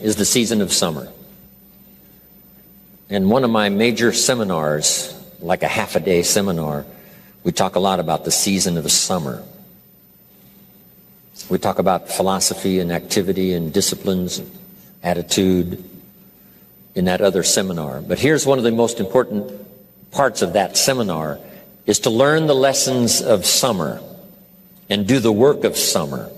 is the season of summer. In one of my major seminars, like a half-a-day seminar, we talk a lot about the season of summer. We talk about philosophy and activity and disciplines, and attitude in that other seminar. But here's one of the most important parts of that seminar, is to learn the lessons of summer and do the work of summer.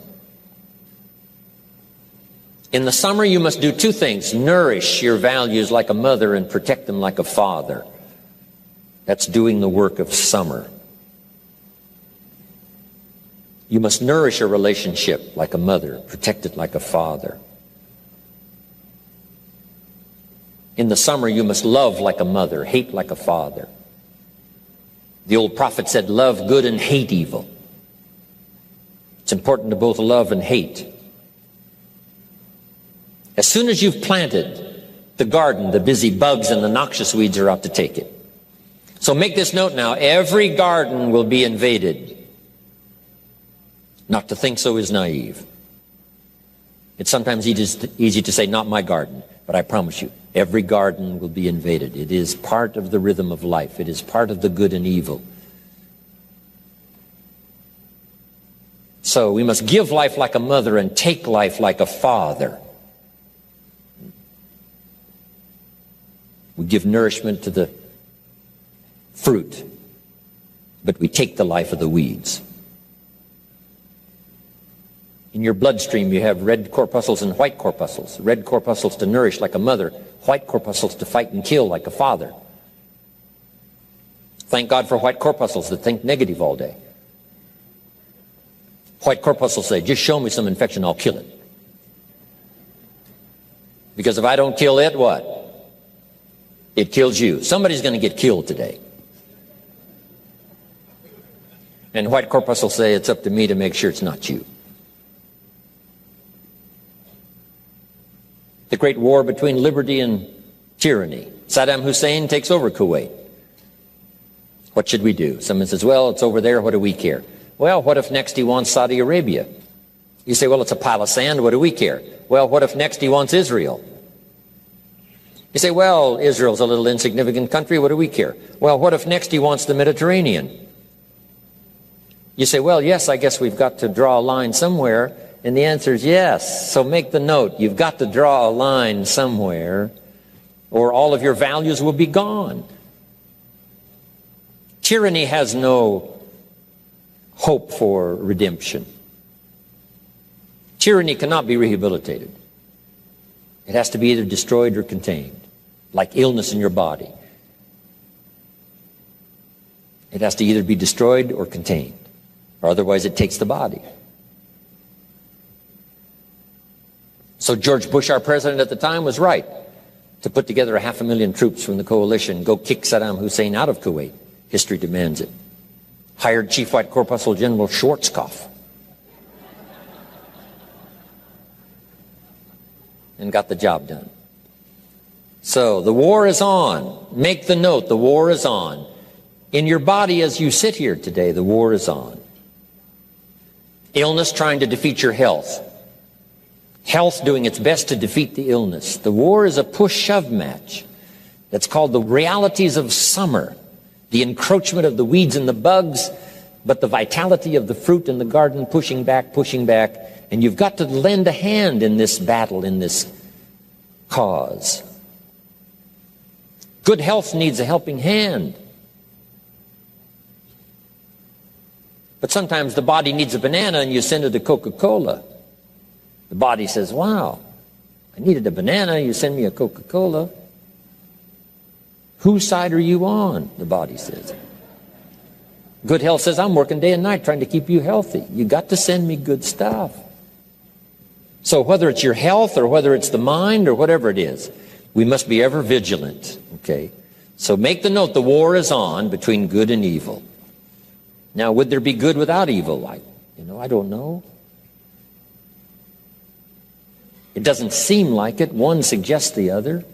In the summer, you must do two things: nourish your values like a mother and protect them like a father. That's doing the work of summer. You must nourish a relationship like a mother, protect it like a father. In the summer, you must love like a mother, hate like a father. The old prophet said, love good and hate evil. It's important to both love and hate. As soon as you've planted the garden, the busy bugs and the noxious weeds are out to take it. So make this note now: every garden will be invaded. Not to think so is naive. It's sometimes easy to say, not my garden, but I promise you, every garden will be invaded. It is part of the rhythm of life. It is part of the good and evil. So we must give life like a mother and take life like a father. We give nourishment to the fruit, but we take the life of the weeds. In your bloodstream, you have red corpuscles and white corpuscles. Red corpuscles to nourish like a mother, white corpuscles to fight and kill like a father. Thank God for white corpuscles that think negative all day. White corpuscles say, just show me some infection, I'll kill it. Because if I don't kill it, what? It kills you. Somebody's going to get killed today. And white corpuscles say, it's up to me to make sure it's not you. The great war between liberty and tyranny. Saddam Hussein takes over Kuwait. What should we do? Someone says, well, it's over there, what do we care? Well, what if next he wants Saudi Arabia? You say, well, it's a pile of sand, what do we care? Well, what if next he wants Israel? You say, well, Israel's a little insignificant country, what do we care? Well, what if next he wants the Mediterranean? You say, well, yes, I guess we've got to draw a line somewhere. And the answer is yes. So make the note. You've got to draw a line somewhere, or all of your values will be gone. Tyranny has no hope for redemption. Tyranny cannot be rehabilitated. It has to be either destroyed or contained, like illness in your body. It has to either be destroyed or contained, or otherwise it takes the body. So George Bush, our president at the time, was right to put together 500,000 troops from the coalition, go kick Saddam Hussein out of Kuwait. History demands it. Hired Chief White Corpuscle General Schwarzkopf. And got the job done. So the war is on. Make the note, the war is on. In your body as you sit here today, the war is on. Illness trying to defeat your health. Health doing its best to defeat the illness. The war is a push-shove match. That's called the realities of summer. The encroachment of the weeds and the bugs, but the vitality of the fruit in the garden pushing back, and you've got to lend a hand in this battle, in this cause. Good health needs a helping hand. But sometimes the body needs a banana and you send it to Coca-Cola. The body says, wow, I needed a banana, you send me a Coca-Cola. Whose side are you on? The body says. Good health says, I'm working day and night trying to keep you healthy. You got to send me good stuff. So whether it's your health or whether it's the mind or whatever it is, we must be ever vigilant. Okay? So make the note, the war is on between good and evil. Now, would there be good without evil? I don't know. It doesn't seem like it. One suggests the other.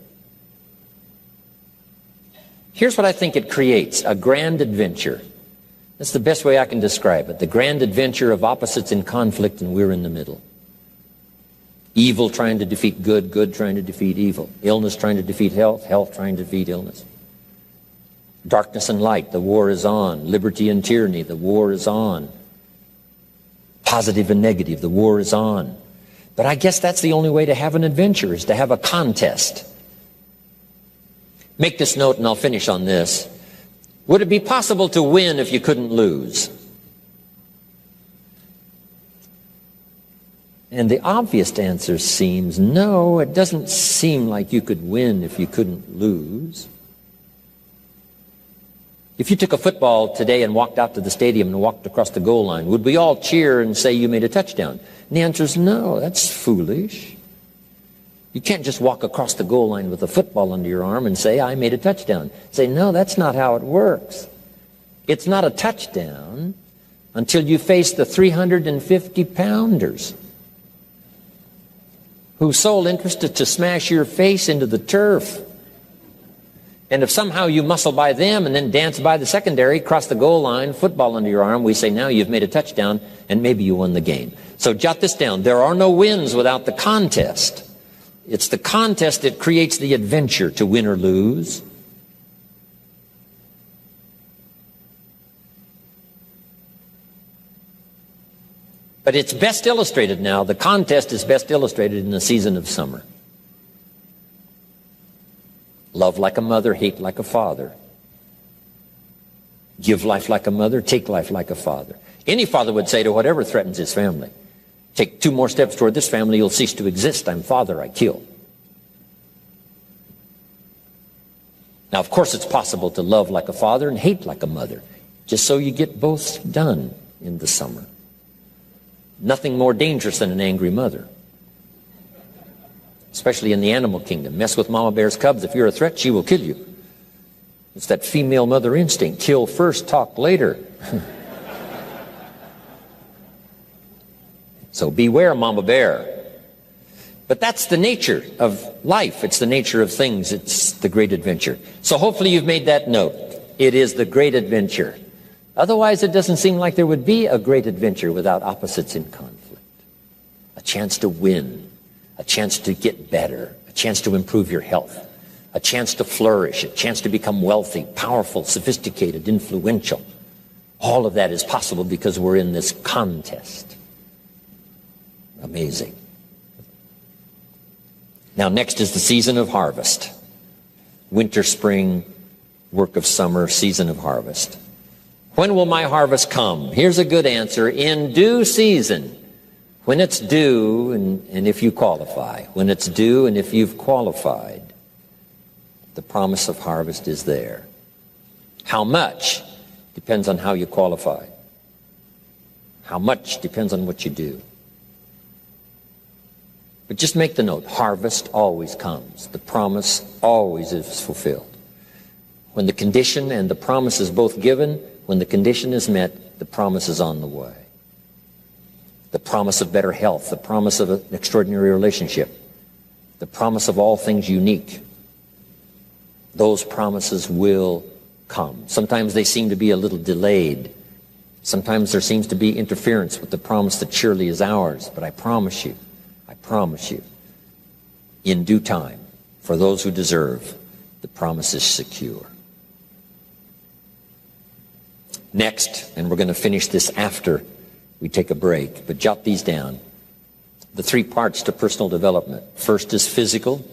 Here's what I think it creates, a grand adventure. That's the best way I can describe it. The grand adventure of opposites in conflict, and we're in the middle. Evil trying to defeat good, good trying to defeat evil. Illness trying to defeat health, health trying to defeat illness. Darkness and light, the war is on. Liberty and tyranny, the war is on. Positive and negative, the war is on. But I guess that's the only way to have an adventure, is to have a contest. Make this note and I'll finish on this. Would it be possible to win if you couldn't lose? And the obvious answer seems no, it doesn't seem like you could win if you couldn't lose. If you took a football today and walked out to the stadium and walked across the goal line, would we all cheer and say you made a touchdown? And the answer is no, that's foolish. You can't just walk across the goal line with a football under your arm and say, I made a touchdown. Say, no, that's not how it works. It's not a touchdown until you face the 350-pounders whose sole interest is to smash your face into the turf. And if somehow you muscle by them and then dance by the secondary, cross the goal line, football under your arm, we say, now you've made a touchdown and maybe you won the game. So jot this down. There are no wins without the contest. It's the contest that creates the adventure to win or lose. But it's best illustrated now. The contest is best illustrated in the season of summer. Love like a mother, hate like a father. Give life like a mother, take life like a father. Any father would say to whatever threatens his family, take 2 more steps toward this family, you'll cease to exist. I'm father, I kill. Now, of course, it's possible to love like a father and hate like a mother, just so you get both done in the summer. Nothing more dangerous than an angry mother, especially in the animal kingdom. Mess with mama bear's cubs. If you're a threat, she will kill you. It's that female mother instinct. Kill first, talk later. So beware, mama bear. But that's the nature of life. It's the nature of things. It's the great adventure. So hopefully you've made that note. It is the great adventure. Otherwise, it doesn't seem like there would be a great adventure without opposites in conflict. A chance to win, a chance to get better, a chance to improve your health, a chance to flourish, a chance to become wealthy, powerful, sophisticated, influential. All of that is possible because we're in this contest. Amazing. Now, next is the season of harvest. Winter, spring, work of summer, season of harvest. When will my harvest come? Here's a good answer. In due season. When it's due and if you qualify. When it's due and if you've qualified. The promise of harvest is there. How much depends on how you qualify. How much depends on what you do. But just make the note, harvest always comes. The promise always is fulfilled. When the condition and the promise is both given, when the condition is met, the promise is on the way. The promise of better health, the promise of an extraordinary relationship, the promise of all things unique. Those promises will come. Sometimes they seem to be a little delayed. Sometimes there seems to be interference with the promise that surely is ours. But I promise you, in due time, for those who deserve, the promise is secure. Next, and we're going to finish this after we take a break, but jot these down. The 3 parts to personal development. First is physical.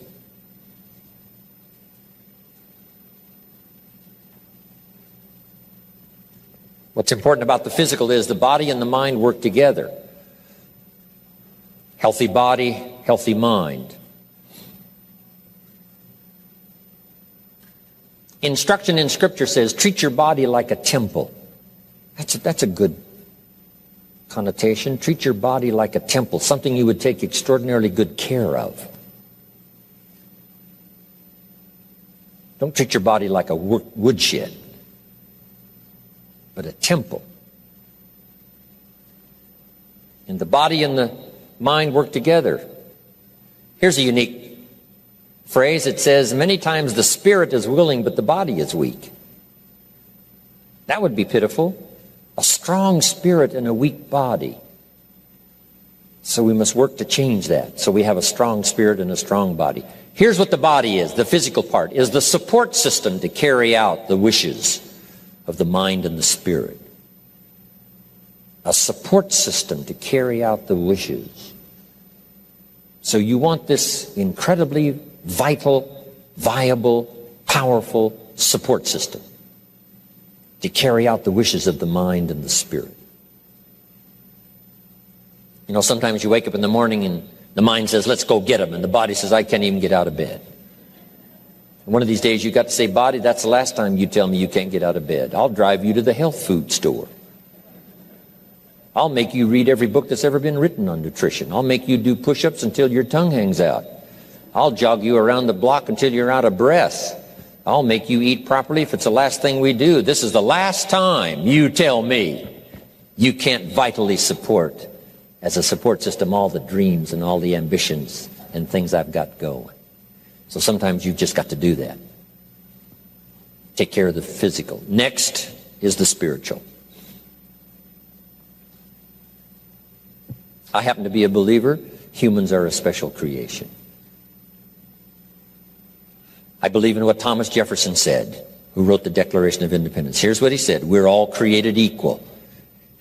What's important about the physical is the body and the mind work together. Healthy body, healthy mind. Instruction in Scripture says, treat your body like a temple. That's a good connotation. Treat your body like a temple, something you would take extraordinarily good care of. Don't treat your body like a woodshed, but a temple. And the body and the mind work together. Here's a unique phrase. It says, many times the spirit is willing, but the body is weak. That would be pitiful. A strong spirit and a weak body. So we must work to change that, so we have a strong spirit and a strong body. Here's what the body is, the physical part, is the support system to carry out the wishes of the mind and the spirit. A support system to carry out the wishes. So you want this incredibly vital, viable, powerful support system to carry out the wishes of the mind and the spirit. You know, sometimes you wake up in the morning and the mind says, let's go get them, and the body says, I can't even get out of bed. And one of these days you got to say, body, that's the last time you tell me you can't get out of bed. I'll drive you to the health food store. I'll make you read every book that's ever been written on nutrition. I'll make you do push-ups until your tongue hangs out. I'll jog you around the block until you're out of breath. I'll make you eat properly if it's the last thing we do. This is the last time you tell me you can't vitally support as a support system all the dreams and all the ambitions and things I've got going. So sometimes you've just got to do that. Take care of the physical. Next is the spiritual. I happen to be a believer. Humans are a special creation. I believe in what Thomas Jefferson said, who wrote the Declaration of Independence. Here's what he said: we're all created equal.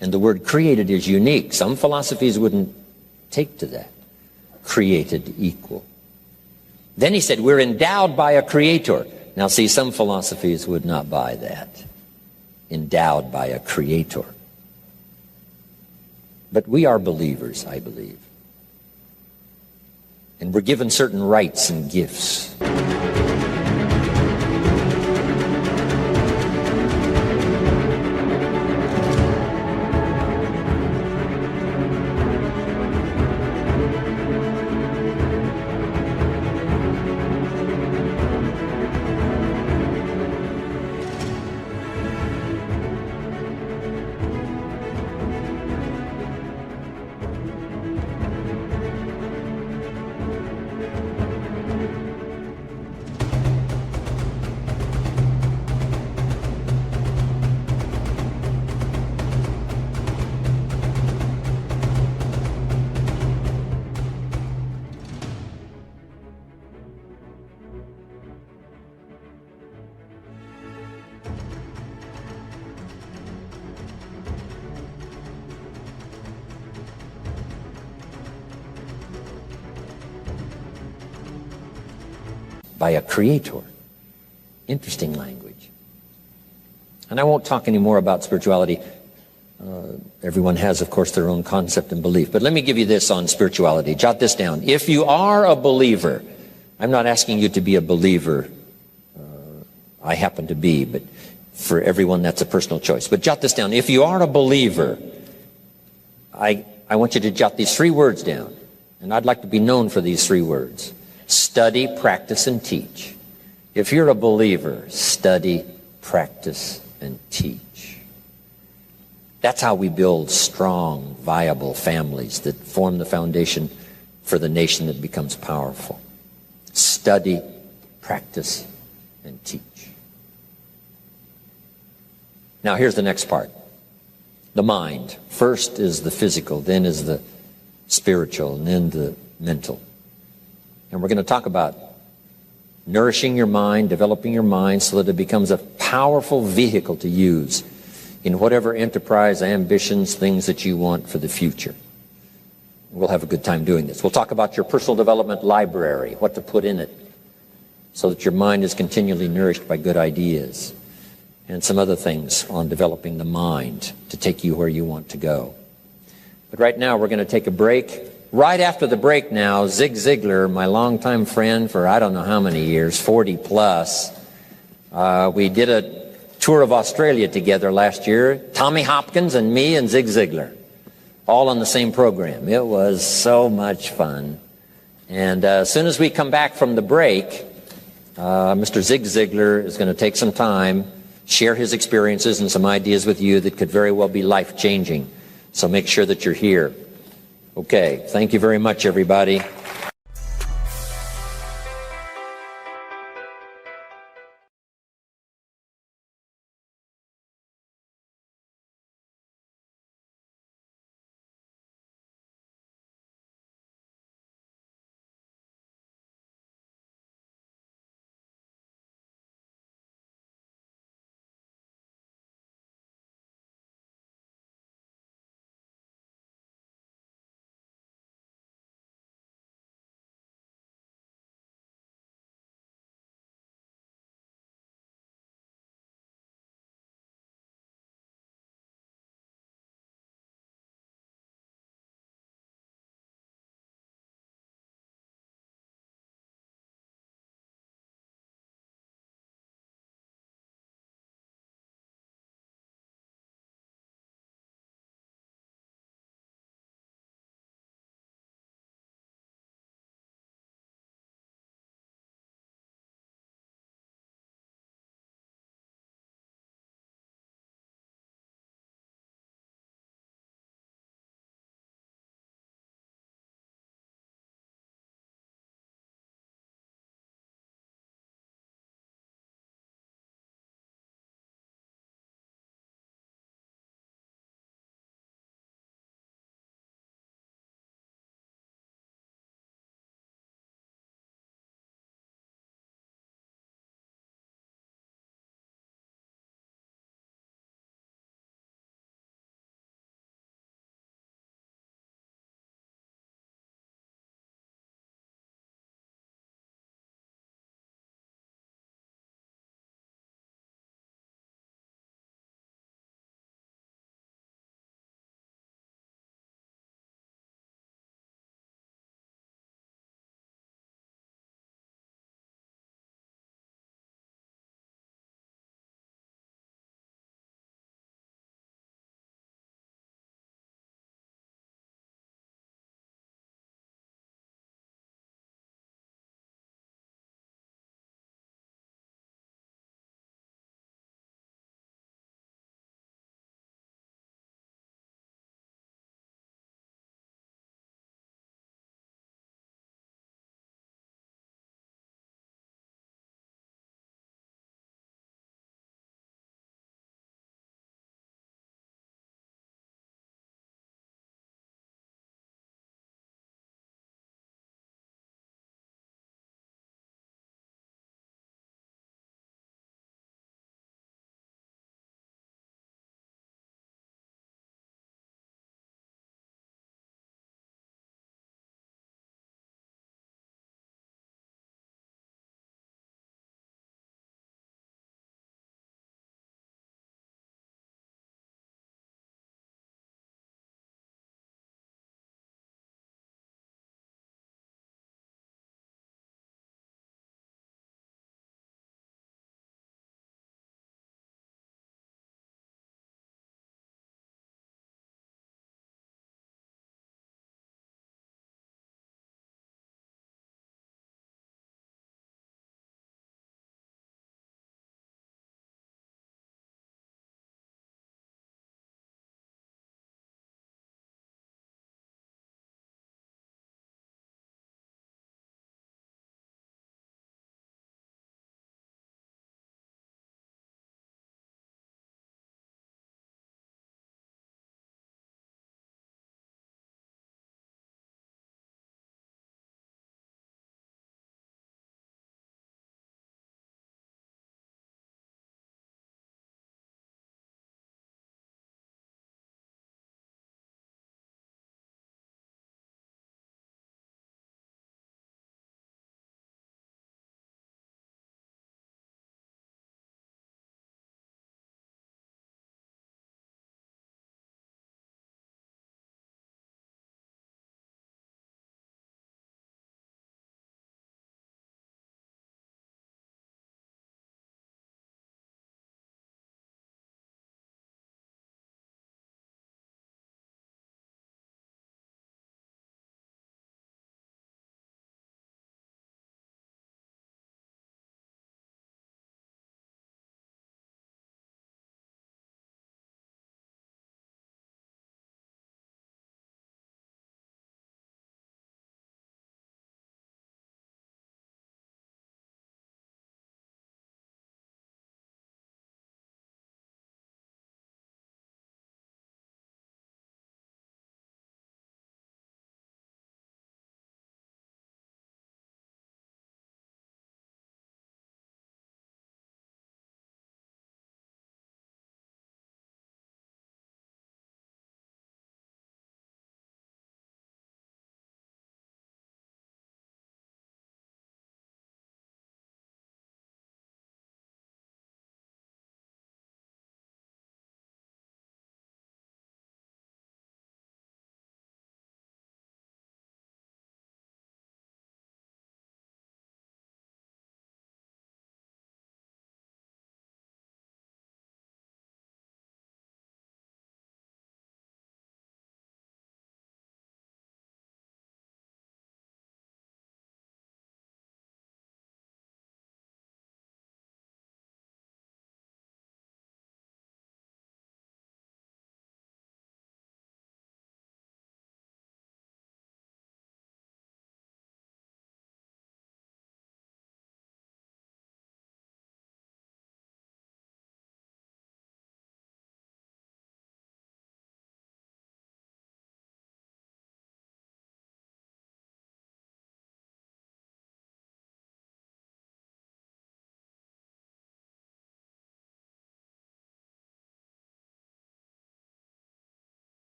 And the word created is unique. Some philosophies wouldn't take to that. Created equal. Then he said, we're endowed by a creator. Now see, some philosophies would not buy that. Endowed by a creator. But we are believers, I believe. And we're given certain rights and gifts. By a creator. Interesting language. And I won't talk any more about spirituality. Everyone has, of course, their own concept and belief. But let me give you this on spirituality. Jot this down. If you are a believer, I'm not asking you to be a believer. I happen to be, but for everyone that's a personal choice. But jot this down. If you are a believer, I want you to jot these 3 words down. And I'd like to be known for these 3 words. Study, practice, and teach. If you're a believer, study, practice, and teach. That's how we build strong, viable families that form the foundation for the nation that becomes powerful. Study, practice, and teach. Now here's the next part. The mind. First is the physical, then is the spiritual, and then the mental. And we're going to talk about nourishing your mind, developing your mind so that it becomes a powerful vehicle to use in whatever enterprise, ambitions, things that you want for the future. We'll have a good time doing this. We'll talk about your personal development library, what to put in it so that your mind is continually nourished by good ideas, and some other things on developing the mind to take you where you want to go. But right now we're going to take a break. Right after the break now, Zig Ziglar, my longtime friend for I don't know how many years, 40 plus, we did a tour of Australia together last year, Tommy Hopkins and me and Zig Ziglar, all on the same program. It was so much fun. And as soon as we come back from the break, Mr. Zig Ziglar is going to take some time, share his experiences and some ideas with you that could very well be life-changing. So make sure that you're here. Okay, thank you very much, everybody.